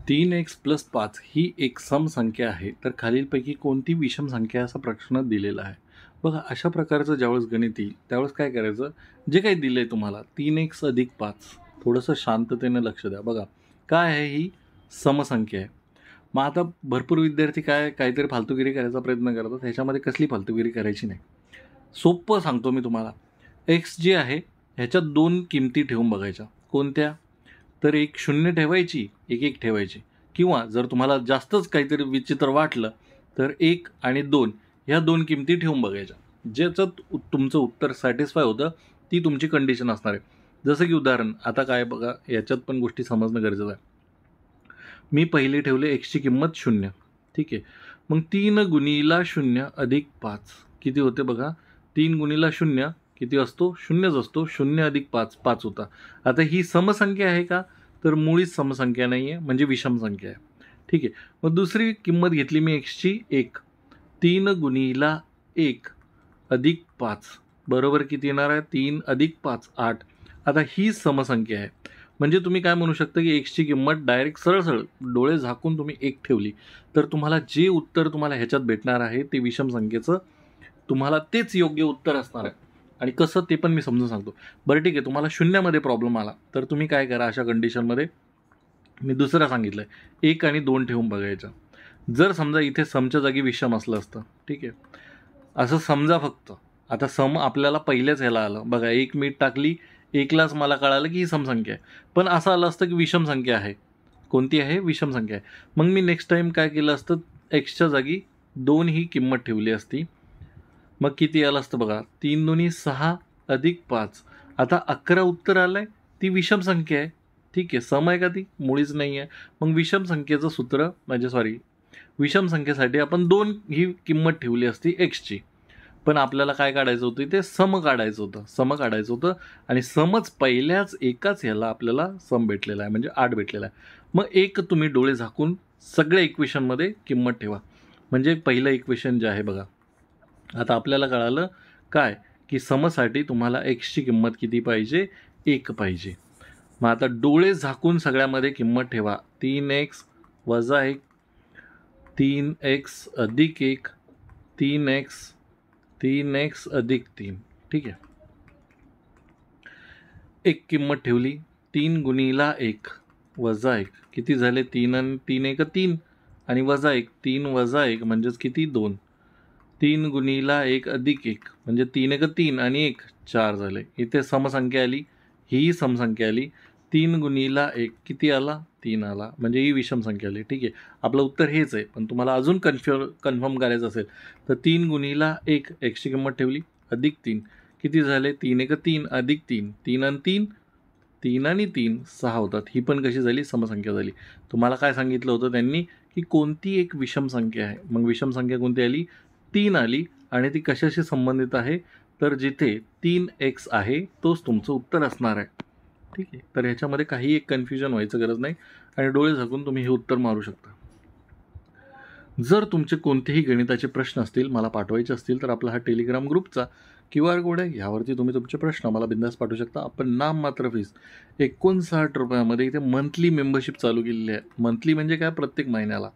3x + 5 ही एक सम संख्या आहे, तर खालीलपैकी कोणती विषम संख्या असा प्रश्न दिलेला आहे. बघा अशा प्रकारचं ज्यावेळेस गणित येईल त्यावेळेस काय करायचं, जे काही दिलं आहे तुम्हाला 3x + 5 थोडंसं शांततेने लक्ष द्या. बघा काय आहे, ही समसंख्या आहे. मग आता भरपूर विद्यार्थी काहीतरी फालतूगिरी करायचा प्रयत्न करतात, ह्याच्यामध्ये कसली फालतूगिरी करायची नाही. सोपं सांगतो मी तुम्हाला. एक्स जे आहे ह्याच्यात 2 किमती ठेवून बघायच्या. कोणत्या? तर एक 0 ठेवायची, एक 1 ठेवायची, किंवा जर तुम्हाला जास्तच काहीतरी विचित्र वाटलं तर 1 आणि 2 ह्या 2 किमती ठेवून बघायच्या. ज्याच्यात तुमचं उत्तर सॅटिस्फाय होतं ती तुमची कंडिशन असणार आहे. जसं की उदाहरण आता काय बघा, याच्यात पण गोष्टी समजणं गरजेचं आहे. मी पहिले ठेवले एक्सची किंमत 0, ठीक आहे. मग 3 गुणिला 0 अधिक 5 किती होते बघा. 3 गुणिला 0 किती असतो? 0च असतो. 0 अधिक 5 5 होता. आता ही समसंख्या आहे का? तर मुळीच समसंख्या नाही आहे, म्हणजे विषम संख्या आहे, ठीक आहे. मग दुसरी किंमत घेतली मी एक्सची 1. 3 गुणिला 1 अधिक 5 बरोबर किती येणार आहे? 3 अधिक 5 8. आता ही समसंख्या आहे. म्हणजे तुम्ही काय म्हणू शकता की एक्सची किंमत डायरेक्ट सरळ डोळे झाकून तुम्ही 1 ठेवली तर तुम्हाला जे उत्तर तुम्हाला ह्याच्यात भेटणार आहे ते विषम संख्येचं तुम्हाला तेच योग्य उत्तर असणार आहे. आणि कसं ते पण मी समजून सांगतो. बरं ठीक आहे, तुम्हाला 0मध्ये प्रॉब्लेम आला तर तुम्ही काय करा, अशा कंडिशनमध्ये मी दुसरं सांगितलं आहे 1 आणि 2 ठेवून बघायचं. जर समजा इथे समच्या जागी विषम असलं असतं, ठीक आहे, असं समजा फक्त. आता सम आपल्याला पहिल्याच ह्याला आलं बघा, 1 मीठ टाकली 1लाच मला कळालं की ही समसंख्या आहे. पण असं आलं असतं की विषम संख्या आहे. कोणती आहे? विषम संख्या आहे. मग मी नेक्स्ट टाईम काय केलं असतं, एक्सच्या जागी 2 ही किंमत ठेवली असती. मग किती आलं असतं बघा, 3 दुनी 6 अधिक 5. आता 11 उत्तर आलं आहे. ती विषम संख्या आहे, ठीक आहे. सम आहे का? ती मुळीच नाही आहे. मग विषम संख्येचं सूत्र विषम संख्येसाठी आपण 2 ही किंमत ठेवली असती एक्सची. पण आपल्याला काय काढायचं होतं, ते सम काढायचं होतं. आणि समच पहिल्याच एकाच ह्याला आपल्याला सम भेटलेला आहे, म्हणजे 8 भेटलेला आहे. मग एक तुम्ही डोळे झाकून सगळ्या इक्वेशनमध्ये किंमत ठेवा. म्हणजे पहिलं इक्वेशन जे आहे बघा, आता आपल्याला कळालं काय की समसाठी तुम्हाला एक्सची किंमत किती पाहिजे? 1 पाहिजे. मग आता डोळे झाकून सगळ्यामध्ये किंमत ठेवा. 3x - 1 3x अधिक 1 3x अधिक 3, ठीक आहे. एक किंमत ठेवली. 3 गुणिला 1 वजा 1 किती झाले? 3 आणि 3 1 3 आणि वजा 1 3 वजा 1 म्हणजेच किती? 2. 3 गुणिला 1 अधिक 1 म्हणजे 3 1 3 आणि 1 4 झाले. इथे समसंख्या आली, ही समसंख्या आली. 3 गुणिला 1 किती आला? 3 आला, म्हणजे ही विषम संख्या आली, ठीक आहे. आपलं उत्तर हेच आहे. पण तुम्हाला अजून कन्फर्म करायचं असेल तर 3 गुणिला 1 एक्सची किंमत ठेवली अधिक 3 किती झाले? 3 1 3 अधिक 3 3 आणि 3 3 आणि 3 6 होतात. ही पण कशी झाली? समसंख्या झाली. तुम्हाला काय सांगितलं होतं त्यांनी की कोणती एक विषम संख्या आहे. मग विषम संख्या कोणती आली? 3 आली. आणि ती कशाशी संबंधित आहे? तर जिथे 3x आहे तोच तुमचं उत्तर असणार आहे, ठीक आहे. तर ह्याच्यामध्ये काही एक कन्फ्युजन व्हायचं गरज नाही आणि डोळे झाकून तुम्ही हे उत्तर मारू शकता. जर तुमचे कोणतेही गणिताचे प्रश्न असतील, मला पाठवायचे असतील, तर आपला हा टेलिग्राम ग्रुपचा QR कोड आहे, ह्यावरती तुम्ही तुमचे प्रश्न मला बिंदास पाठवू शकता. आपण नाममात्र फीस 59 रुपयामध्ये इथे मंथली मेंबरशिप चालू केलेली आहे. मंथली म्हणजे काय? प्रत्येक महिन्याला.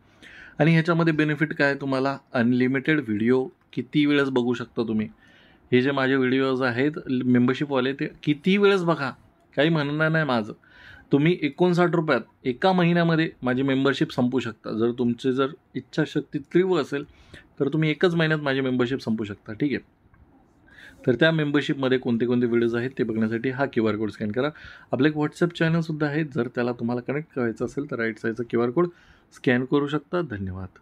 आणि ह्याच्यामध्ये बेनिफिट काय? तुम्हाला अनलिमिटेड व्हिडिओ किती वेळेस बघू शकता तुम्ही. हे जे माझे व्हिडिओज आहेत मेंबरशिपवाले, ते किती वेळेस बघा, काही म्हणणं नाही माझं. तुम्ही 59 रुपयात एका महिन्यामध्ये माझी मेंबरशिप संपू शकता. जर इच्छाशक्ती तीव्र असेल तर तुम्ही एकच महिन्यात माझी मेंबरशिप संपू शकता, ठीक आहे. तर त्या मेंबरशिपमध्ये कोणते व्हिडिओज आहेत ते बघण्यासाठी हा QR कोड स्कॅन करा. आपलं एक व्हॉट्सअप चॅनलसुद्धा आहे. जर त्याला तुम्हाला कनेक्ट करायचं असेल तर राईट साईडचा QR कोड स्कॅन करू शकता. धन्यवाद.